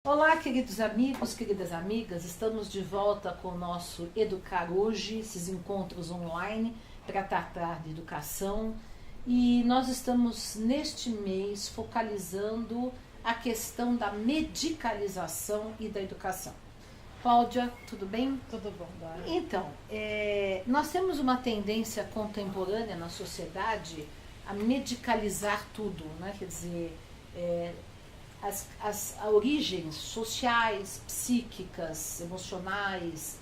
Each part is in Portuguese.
Olá, queridos amigos, queridas amigas, estamos de volta com o nosso Educar Hoje, esses encontros online para tratar de educação, e nós estamos neste mês focalizando a questão da medicalização e da educação. Cláudia, tudo bem? Tudo bom, Dora. Então, nós temos uma tendência contemporânea na sociedade a medicalizar tudo, né? Quer dizer, as origens sociais, psíquicas, emocionais,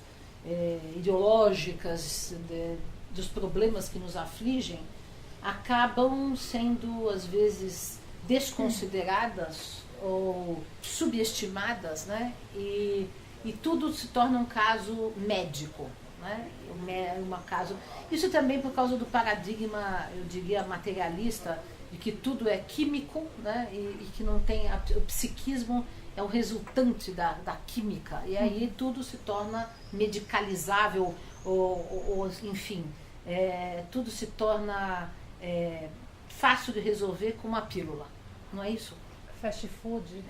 ideológicas dos problemas que nos afligem acabam sendo, às vezes, desconsideradas ou subestimadas, né? E tudo se torna um caso médico, né? Isso também por causa do paradigma, eu diria, materialista, de que tudo é químico, né? E que não tem o psiquismo é o resultante da química, e aí tudo se torna medicalizável ou enfim, tudo se torna fácil de resolver com uma pílula, não é isso? Fast food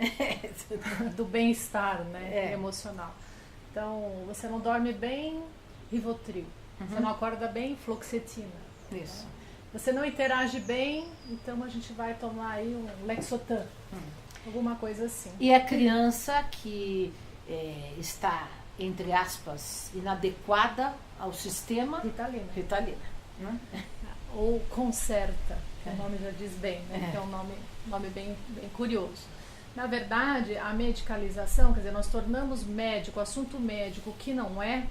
do bem-estar, né? Emocional. Então, você não dorme bem, Rivotril. Você não acorda bem, Fluoxetina. Isso. Né? Você não interage bem, então a gente vai tomar aí um Lexotan, alguma coisa assim. E a criança que está, entre aspas, inadequada ao sistema... Ritalina. Né? Ou Concerta, que o nome já diz bem, né? Que é um nome bem curioso. Na verdade, a medicalização, quer dizer, nós tornamos médico, assunto médico que não é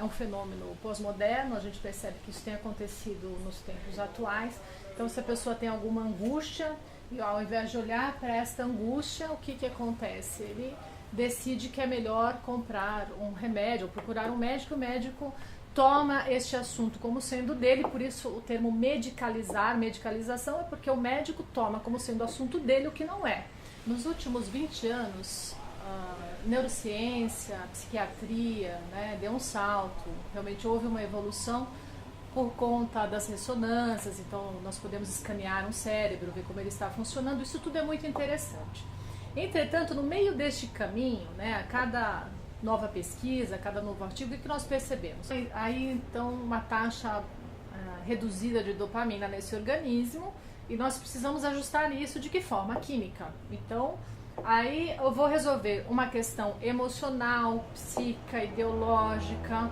um fenômeno pós-moderno. A gente percebe que isso tem acontecido nos tempos atuais. Então, se a pessoa tem alguma angústia, e ao invés de olhar para esta angústia, o que acontece? Ele decide que é melhor comprar um remédio, ou procurar um médico. O médico toma este assunto como sendo dele, por isso o termo medicalização é porque o médico toma como sendo assunto dele o que não é. Nos últimos 20 anos, neurociência, psiquiatria, né, deu um salto, realmente houve uma evolução por conta das ressonâncias, então nós podemos escanear um cérebro, ver como ele está funcionando, isso tudo é muito interessante. Entretanto, no meio deste caminho, né, a cada nova pesquisa, cada novo artigo, o que nós percebemos? Aí então uma taxa reduzida de dopamina nesse organismo, e nós precisamos ajustar isso de que forma? Química. Então, aí eu vou resolver uma questão emocional, psíquica, ideológica.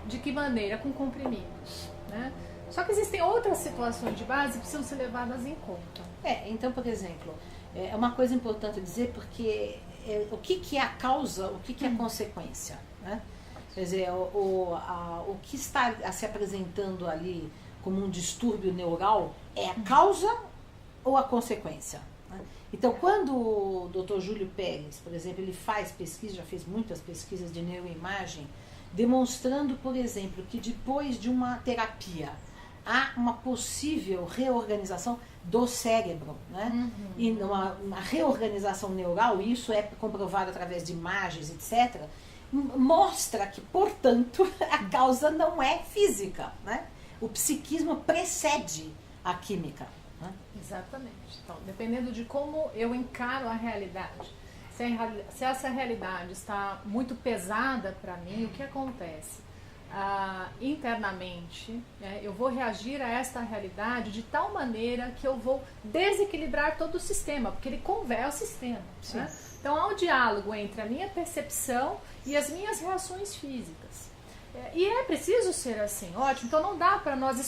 De que maneira? Com comprimidos, né? Só que existem outras situações de base que precisam ser levadas em conta. Então, por exemplo, é uma coisa importante dizer, porque o que é a causa, o que é a consequência, né? Quer dizer, o que está se apresentando ali como um distúrbio neural é a causa ou a consequência? Então, quando o Dr. Júlio Pérez, por exemplo, ele faz pesquisa, já fez muitas pesquisas de neuroimagem, demonstrando, por exemplo, que depois de uma terapia há uma possível reorganização do cérebro, né? E uma reorganização neural, e isso é comprovado através de imagens, etc., mostra que, portanto, a causa não é física, né? O psiquismo precede a química. Exatamente. Então, dependendo de como eu encaro a realidade, se essa realidade está muito pesada para mim, o que acontece? Internamente, eu vou reagir a esta realidade de tal maneira que eu vou desequilibrar todo o sistema, porque ele converte o sistema. Né? Então, há um diálogo entre a minha percepção e as minhas reações físicas. E é preciso ser assim, ótimo. Então não dá para nós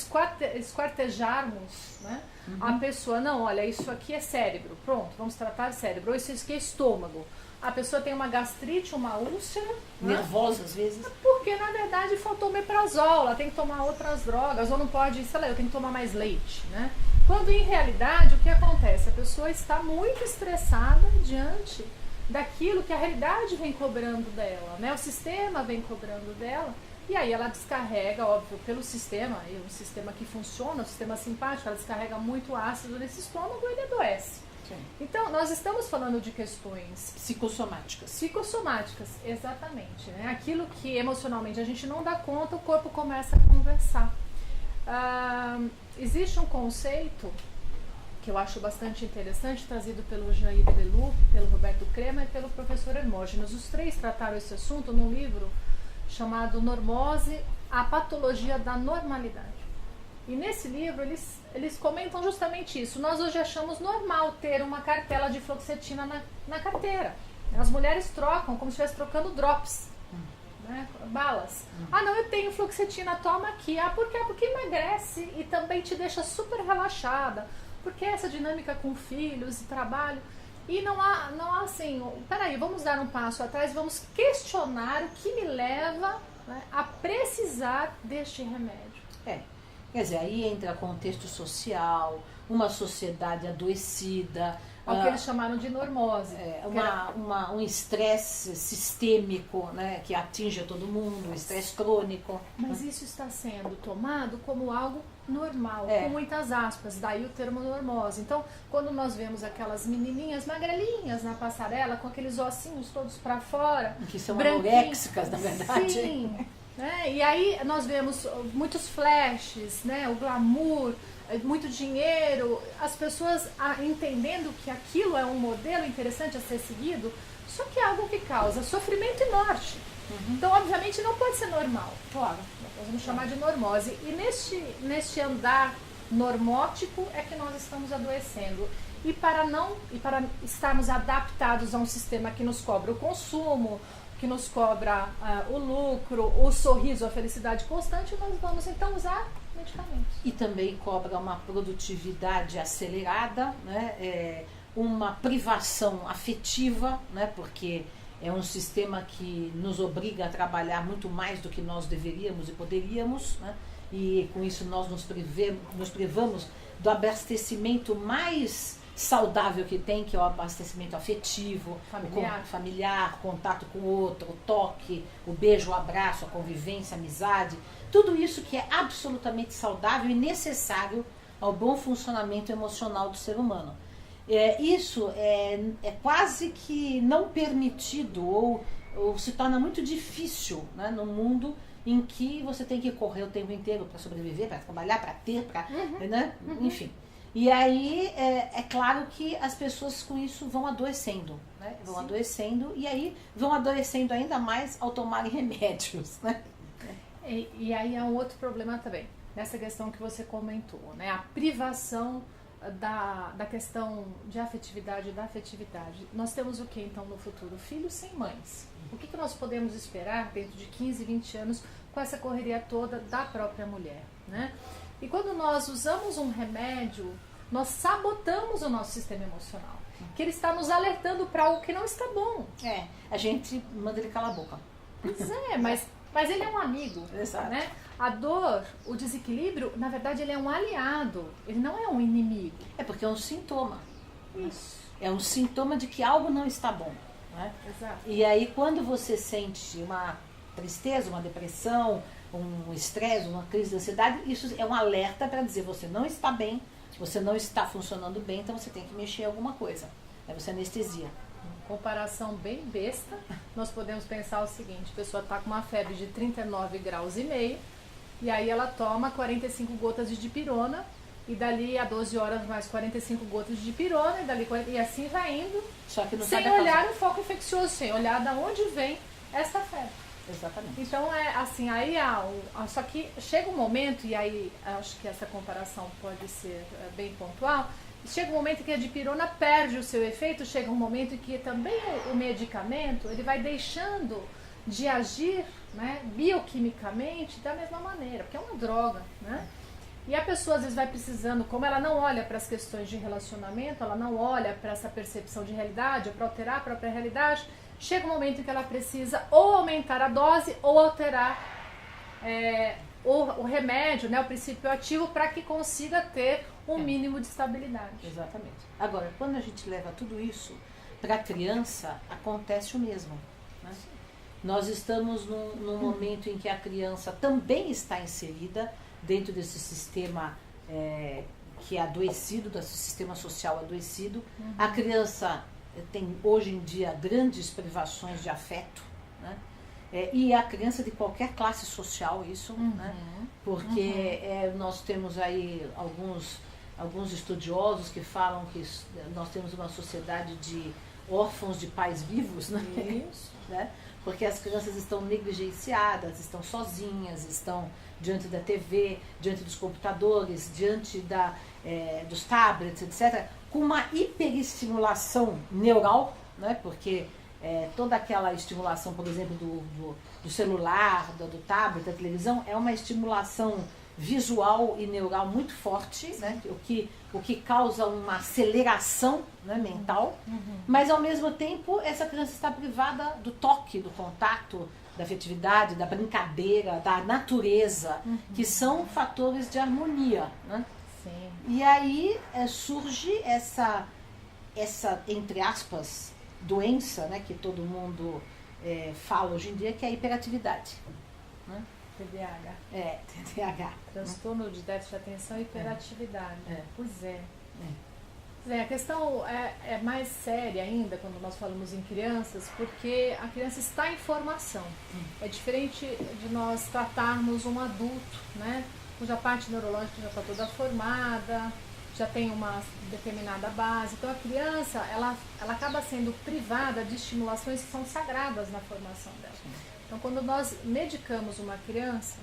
esquartejarmos, né, a pessoa. Não, olha, isso aqui é cérebro, pronto, vamos tratar cérebro. Ou isso aqui é estômago. A pessoa tem uma gastrite, uma úlcera, nervosa, né? Às vezes. Porque na verdade faltou omeprazol, ela tem que tomar outras drogas, ou não pode, sei lá, eu tenho que tomar mais leite, né? Quando em realidade o que acontece? A pessoa está muito estressada diante daquilo que a realidade vem cobrando dela, né? O sistema vem cobrando dela. E aí ela descarrega, óbvio, pelo sistema, e um sistema que funciona, o sistema simpático, ela descarrega muito ácido nesse estômago e ele adoece. Sim. Então, nós estamos falando de questões psicossomáticas. Psicossomáticas, exatamente. Né? Aquilo que emocionalmente a gente não dá conta, o corpo começa a conversar. Existe um conceito que eu acho bastante interessante, trazido pelo Jair Leloup, pelo Roberto Crema e pelo professor Hermógenes. Os três trataram esse assunto num livro chamado Normose, a patologia da normalidade. E nesse livro eles comentam justamente isso. Nós hoje achamos normal ter uma cartela de fluoxetina na carteira. As mulheres trocam como se estivesse trocando drops, né? Balas. Ah, não, eu tenho fluoxetina, toma aqui. Ah, por quê? Porque emagrece e também te deixa super relaxada. Porque essa dinâmica com filhos e trabalho. E não há assim, peraí, vamos dar um passo atrás, vamos questionar o que me leva, né, a precisar deste remédio. Quer dizer, aí entra contexto social, uma sociedade adoecida. É o que eles chamaram de normose. Um estresse sistêmico, né, que atinge a todo mundo, um estresse crônico. Mas isso está sendo tomado como algo normal, com muitas aspas, daí o termo normose. Então, quando nós vemos aquelas menininhas magrelinhas na passarela, com aqueles ossinhos todos para fora, que são anoréxicas, na verdade. Sim, né? E aí nós vemos muitos flashes, né? O glamour, muito dinheiro, as pessoas entendendo que aquilo é um modelo interessante a ser seguido, só que é algo que causa sofrimento e morte. Então, obviamente, não pode ser normal. Claro. Nós vamos chamar de normose. E neste andar normótico é que nós estamos adoecendo. E para estarmos adaptados a um sistema que nos cobra o consumo, que nos cobra o lucro, o sorriso, a felicidade constante, nós vamos então usar medicamentos. E também cobra uma produtividade acelerada, né? Uma privação afetiva, né? Porque é um sistema que nos obriga a trabalhar muito mais do que nós deveríamos e poderíamos, né? E com isso nós nos privamos do abastecimento mais saudável que tem, que é o abastecimento afetivo, familiar, contato com o outro, o toque, o beijo, o abraço, a convivência, a amizade, tudo isso que é absolutamente saudável e necessário ao bom funcionamento emocional do ser humano. Isso é quase que não permitido ou se torna muito difícil, né, no mundo em que você tem que correr o tempo inteiro para sobreviver, para trabalhar, para ter, né? Enfim. E aí é claro que as pessoas com isso vão adoecendo, né? Vão adoecendo e aí vão adoecendo ainda mais ao tomarem remédios, né? E aí há um outro problema também, nessa questão que você comentou, né? A privação da questão de afetividade e da afetividade. Nós temos o que então no futuro? Filhos sem mães. O que nós podemos esperar dentro de 15, 20 anos com essa correria toda da própria mulher, né? E quando nós usamos um remédio, nós sabotamos o nosso sistema emocional, que ele está nos alertando para algo que não está bom. A gente manda ele calar a boca. Pois é, mas ele é um amigo. Exato. Né? A dor, o desequilíbrio, na verdade, ele é um aliado, ele não é um inimigo. Porque é um sintoma. Isso. É um sintoma de que algo não está bom. Né? Exato. E aí, quando você sente uma tristeza, uma depressão, um estresse, uma crise de ansiedade, isso é um alerta para dizer você não está bem, você não está funcionando bem, então você tem que mexer em alguma coisa. Aí você anestesia. Comparação bem besta, nós podemos pensar o seguinte: a pessoa está com uma febre de 39 graus e meio, e aí ela toma 45 gotas de dipirona, e dali a 12 horas mais 45 gotas de dipirona, e assim vai indo, só que não sem olhar o foco infeccioso, sem olhar de onde vem essa febre. Exatamente. Então é assim, aí só que chega um momento, e aí acho que essa comparação pode ser bem pontual, chega um momento que a dipirona perde o seu efeito, chega um momento em que também o medicamento ele vai deixando de agir, né, bioquimicamente da mesma maneira, porque é uma droga, né? E a pessoa às vezes vai precisando, como ela não olha para as questões de relacionamento, ela não olha para essa percepção de realidade, para alterar a própria realidade, chega um momento em que ela precisa ou aumentar a dose ou alterar o remédio, né, o princípio ativo, para que consiga ter um mínimo de estabilidade. Exatamente. Agora, quando a gente leva tudo isso para a criança, acontece o mesmo. Né? Nós estamos num momento em que a criança também está inserida dentro desse sistema que é adoecido, desse sistema social adoecido. A criança tem hoje em dia grandes privações de afeto, né? E a criança de qualquer classe social, isso, né? Porque nós temos aí alguns alguns estudiosos que falam que nós temos uma sociedade de órfãos de pais vivos, né? Isso. Né? Porque as crianças estão negligenciadas, estão sozinhas, estão diante da TV, diante dos computadores, diante dos tablets, etc., com uma hiperestimulação neural, né? Porque toda aquela estimulação, por exemplo, do celular, do tablet, da televisão, é uma estimulação visual e neural muito forte, né? o que causa uma aceleração, né, mental, mas ao mesmo tempo essa criança está privada do toque, do contato, da afetividade, da brincadeira, da natureza, que são fatores de harmonia, né? Sim. E aí surge essa, entre aspas, doença, né, que todo mundo fala hoje em dia, que é a hiperatividade, né? TDAH. TDAH. Transtorno de déficit de atenção e hiperatividade. Pois é. A questão é mais séria ainda quando nós falamos em crianças, porque a criança está em formação. É diferente de nós tratarmos um adulto, né, cuja parte neurológica já está toda formada, já tem uma determinada base. Então a criança, ela acaba sendo privada de estimulações que são sagradas na formação dela. Então quando nós medicamos uma criança,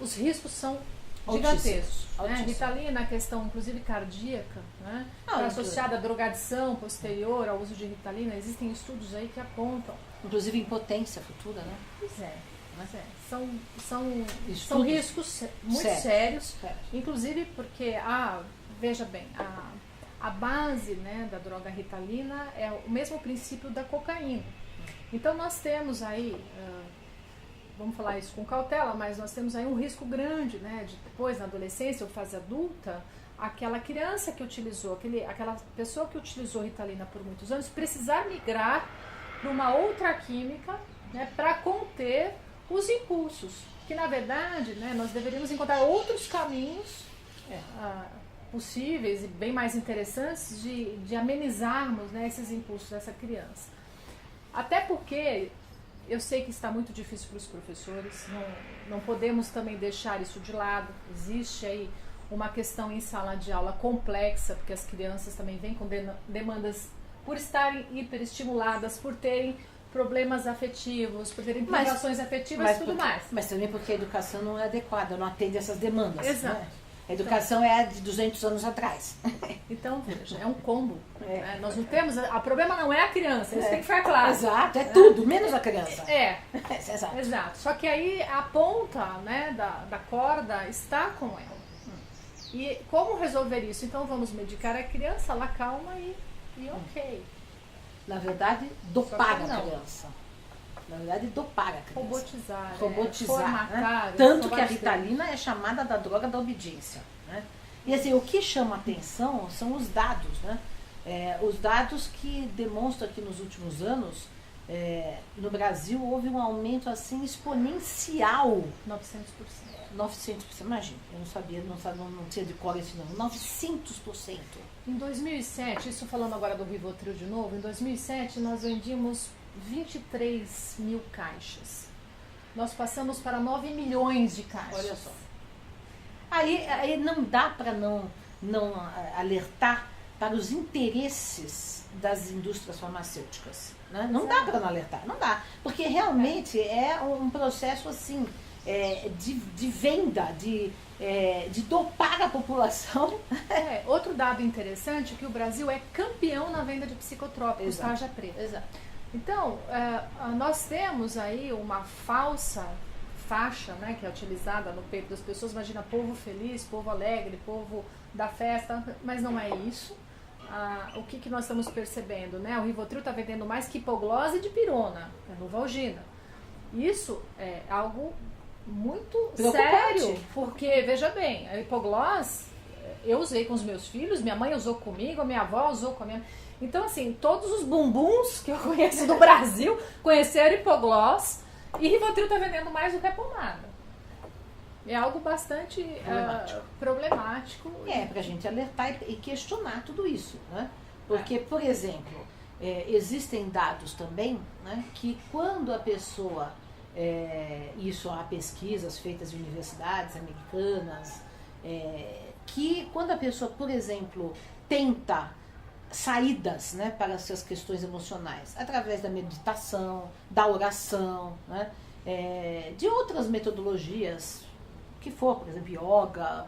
os riscos são gigantescos. Né? Ritalina, a questão inclusive cardíaca, né? Associada à drogadição posterior ao uso de Ritalina, existem estudos aí que apontam. Inclusive impotência futura, né? Pois é. São riscos muito sérios, inclusive porque, veja bem, a base, né, da droga Ritalina é o mesmo princípio da cocaína. Então nós temos aí, vamos falar isso com cautela, mas nós temos aí um risco grande, né, de depois na adolescência ou fase adulta, aquela criança que utilizou, aquela pessoa que utilizou Ritalina por muitos anos, precisar migrar para uma outra química, né, para conter os impulsos, que na verdade, né, nós deveríamos encontrar outros caminhos possíveis e bem mais interessantes de amenizarmos, né, esses impulsos dessa criança. Até porque eu sei que está muito difícil para os professores, não podemos também deixar isso de lado. Existe aí uma questão em sala de aula complexa, porque as crianças também vêm com demandas por estarem hiperestimuladas, por terem problemas afetivos, por terem privações afetivas e tudo mais. Mas também porque a educação não é adequada, não atende essas demandas. Exato. Né? A educação é de 200 anos atrás. Então, veja, é um combo. Né? Nós não temos... O problema não é a criança, isso tem que ficar claro. Exato, é tudo, menos a criança. Exato. Exato. Só que aí a ponta, né, da corda está com ela. E como resolver isso? Então vamos medicar a criança, ela calma e ok. Na verdade, dopar a criança. Na verdade, dopar a criança. Robotizar. Formatar, né? Tanto que a Ritalina é chamada da droga da obediência. Né? E assim, o que chama atenção são os dados. Né? Os dados que demonstram que nos últimos anos, no Brasil, houve um aumento assim exponencial. 900%, imagina, eu não sabia, não tinha de cor esse número, 900%. Em 2007, isso falando agora do Rivotril de novo, em 2007 nós vendíamos 23 mil caixas. Nós passamos para 9 milhões de caixas. Olha só. Aí não dá para não alertar para os interesses das indústrias farmacêuticas. Né? Não dá para não alertar, não dá. Porque realmente é um processo assim... de venda, de dopar a população. Outro dado interessante é que o Brasil é campeão na venda de psicotrópicos, tarja preta. Exato. Então, nós temos aí uma falsa faixa, né, que é utilizada no peito das pessoas. Imagina, povo feliz, povo alegre, povo da festa, mas não é isso. O que nós estamos percebendo? Né? O Rivotril está vendendo mais que hipoglose e dipirona, a Novalgina. Isso é algo muito sério, porque, veja bem, a hipoglós eu usei com os meus filhos, minha mãe usou comigo, a minha avó usou com a minha... Então, assim, todos os bumbuns que eu conheço do Brasil conheceram hipoglós e Rivotril está vendendo mais do que a pomada. É algo bastante problemático. Pra gente alertar e questionar tudo isso, né? Porque, por exemplo, existem dados também, né, que quando a pessoa... isso há pesquisas feitas em universidades americanas, que quando a pessoa, por exemplo, tenta saídas, né, para essas questões emocionais, através da meditação, da oração, né, de outras metodologias, que for, por exemplo, yoga,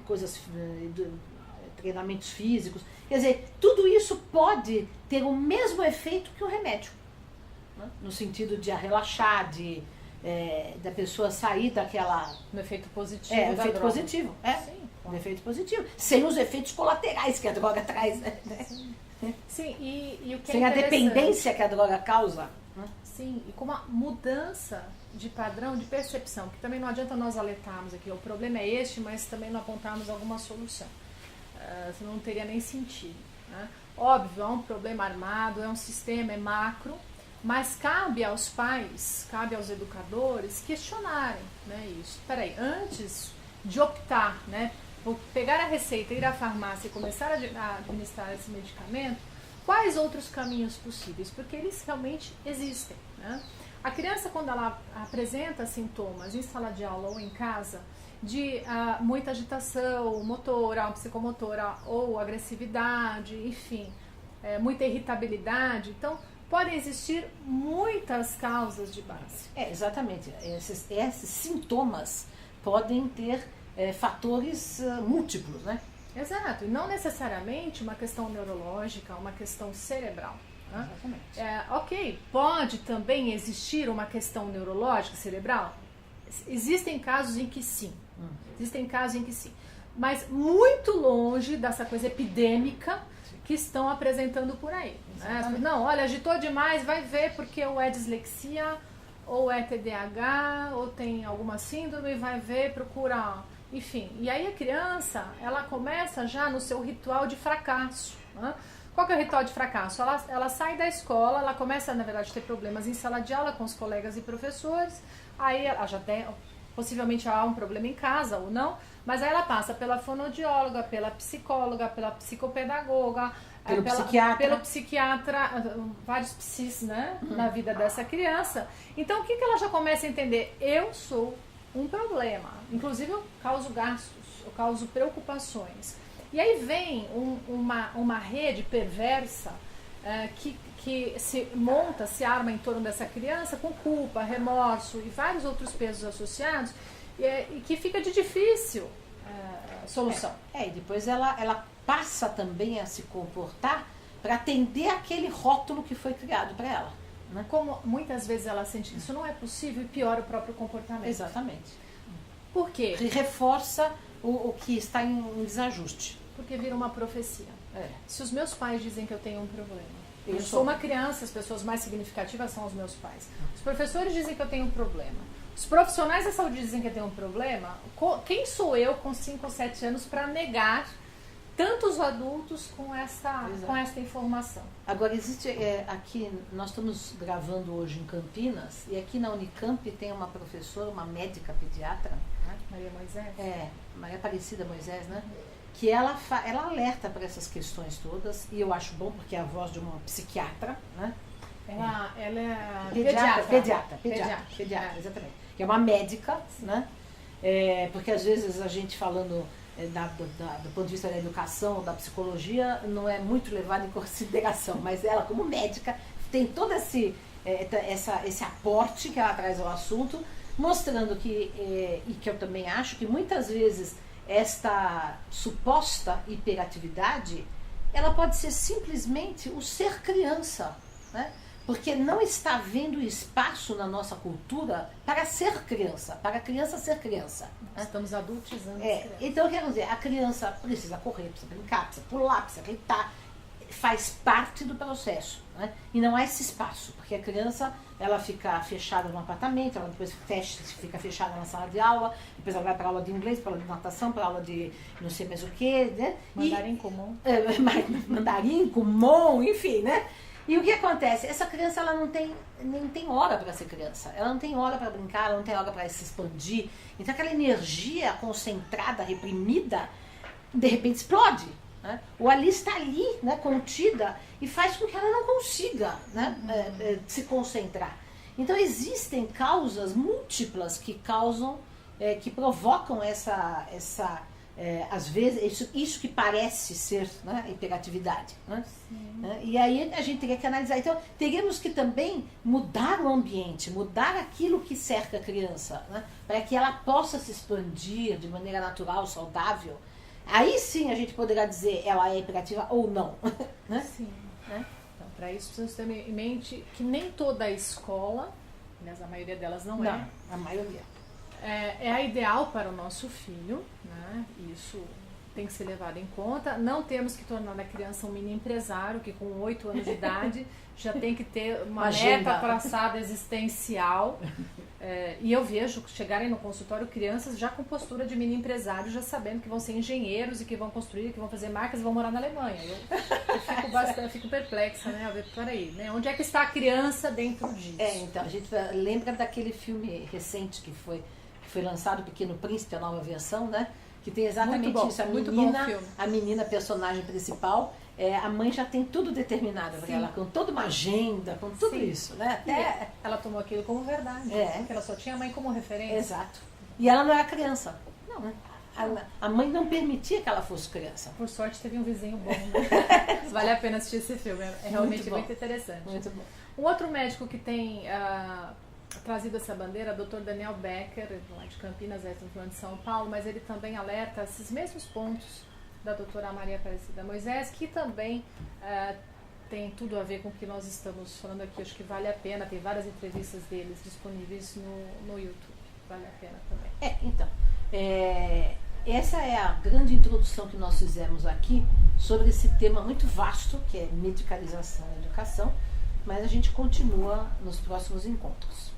coisas, treinamentos físicos, quer dizer, tudo isso pode ter o mesmo efeito que o remédio, né, no sentido de relaxar, da pessoa sair daquela... No efeito positivo o efeito positivo, Sim. Um efeito positivo, sem os efeitos colaterais que a droga traz, né? Sim, e o que sem é a dependência que a droga causa. Né? Sim, e com uma mudança de padrão, de percepção, que também não adianta nós alertarmos aqui, o problema é este, mas também não apontarmos alguma solução. Senão não teria nem sentido. Né? Óbvio, é um problema armado, é um sistema, é macro, mas cabe aos pais, cabe aos educadores questionarem, né, isso. Peraí, antes de optar, né, por pegar a receita, ir à farmácia e começar a administrar esse medicamento, quais outros caminhos possíveis? Porque eles realmente existem. Né? A criança, quando ela apresenta sintomas em sala de aula ou em casa, de muita agitação motora, psicomotora ou agressividade, enfim, muita irritabilidade, então podem existir muitas causas de base. Exatamente. Esses sintomas podem ter fatores múltiplos, né? Exato, e não necessariamente uma questão neurológica, uma questão cerebral. Né? Exatamente. Ok, pode também existir uma questão neurológica, cerebral? Existem casos em que sim. Existem casos em que sim. Mas muito longe dessa coisa epidêmica que estão apresentando por aí. Né? Não, olha, agitou demais, vai ver porque ou é dislexia, ou é TDAH, ou tem alguma síndrome, vai ver, procura, enfim. E aí a criança, ela começa já no seu ritual de fracasso. Né? Qual que é o ritual de fracasso? Ela sai da escola, ela começa, na verdade, a ter problemas em sala de aula com os colegas e professores, aí ela já tem, possivelmente há um problema em casa ou não, mas aí ela passa pela fonoaudióloga, pela psicóloga, pela psicopedagoga, pelo psiquiatra, vários psis, né, na vida dessa criança. Então, o que ela já começa a entender? Eu sou um problema. Inclusive, eu causo gastos, eu causo preocupações. E aí vem uma rede perversa que se arma em torno dessa criança com culpa, remorso e vários outros pesos associados e que fica de difícil solução. E depois ela passa também a se comportar para atender aquele rótulo que foi criado para ela. Né? Como muitas vezes ela sente que isso não é possível e piora o próprio comportamento. Exatamente. Por quê? E reforça o que está em desajuste. Porque vira uma profecia. Se os meus pais dizem que eu tenho um problema, eu sou uma criança, as pessoas mais significativas são os meus pais. Os professores dizem que eu tenho um problema. Os profissionais da saúde dizem que eu tenho um problema. Quem sou eu com 5 ou 7 anos para negar tantos adultos com essa informação? Agora, existe aqui, nós estamos gravando hoje em Campinas, e aqui na Unicamp tem uma professora, uma médica pediatra, né? Maria Moisés? Maria Aparecida Moisés, né? Que ela alerta para essas questões todas, e eu acho bom porque é a voz de uma psiquiatra, né? Ela é pediatra, exatamente. Que é uma médica, né? Porque às vezes a gente falando do ponto de vista da educação, da psicologia, não é muito levado em consideração, mas ela como médica tem todo esse aporte que ela traz ao assunto, mostrando que, e que eu também acho que muitas vezes esta suposta hiperatividade, ela pode ser simplesmente o ser criança, né? Porque não está havendo espaço na nossa cultura para ser criança, para a criança ser criança. Né? Estamos adultizando. Então, quer dizer, a criança precisa correr, precisa brincar, precisa pular, precisa gritar, faz parte do processo. Né? E não há esse espaço, porque a criança ela fica fechada no apartamento, ela depois fica fechada na sala de aula, depois ela vai para aula de inglês, para aula de natação, para aula de não sei mais o que, né? Mandarim comum. Mandarim comum, enfim, né? E o que acontece? Essa criança ela nem tem hora para ser criança, ela não tem hora para brincar, ela não tem hora para se expandir. Então aquela energia concentrada, reprimida, de repente explode. Né? Ou ali está ali, né, contida, e faz com que ela não consiga, né, se concentrar. Então existem causas múltiplas que provocam essa às vezes, isso que parece ser, né, hiperatividade. Né? E aí a gente teria que analisar. Então, teríamos que também mudar o ambiente, mudar aquilo que cerca a criança, né, para que ela possa se expandir de maneira natural, saudável. Aí sim a gente poderá dizer ela é hiperativa ou não. Né? Sim. Né? Então, para isso, precisamos ter em mente que nem toda a escola, aliás, a maioria delas não é. A maioria. É a ideal para o nosso filho, né? Isso tem que ser levado em conta. Não temos que tornar a criança um mini empresário, que com 8 anos de idade já tem que ter uma meta traçada existencial. E eu vejo chegarem no consultório crianças já com postura de mini empresário, já sabendo que vão ser engenheiros e que vão construir, que vão fazer marcas e vão morar na Alemanha. Eu fico perplexa, né? A ver, peraí, né? Onde é que está a criança dentro disso? Então, a gente lembra daquele filme recente que foi lançado, Pequeno Príncipe, a nova versão, né? Que tem exatamente isso. A menina personagem principal, a mãe já tem tudo determinado para ela, com toda uma agenda, com tudo isso, né? Até ela tomou aquilo como verdade, porque ela só tinha a mãe como referência. Exato. E ela não era criança. Não, né? A mãe não permitia que ela fosse criança. Por sorte teve um vizinho bom, né? Vale a pena assistir esse filme, é realmente muito interessante. Muito bom. Um outro médico que tem trazido essa bandeira, o Dr. Daniel Becker, lá de Campinas, de São Paulo, mas ele também alerta esses mesmos pontos da doutora Maria Aparecida Moisés, que também tem tudo a ver com o que nós estamos falando aqui. Acho que vale a pena, tem várias entrevistas deles disponíveis no YouTube, vale a pena também. Então, essa é a grande introdução que nós fizemos aqui sobre esse tema muito vasto, que é medicalização da educação, mas a gente continua nos próximos encontros.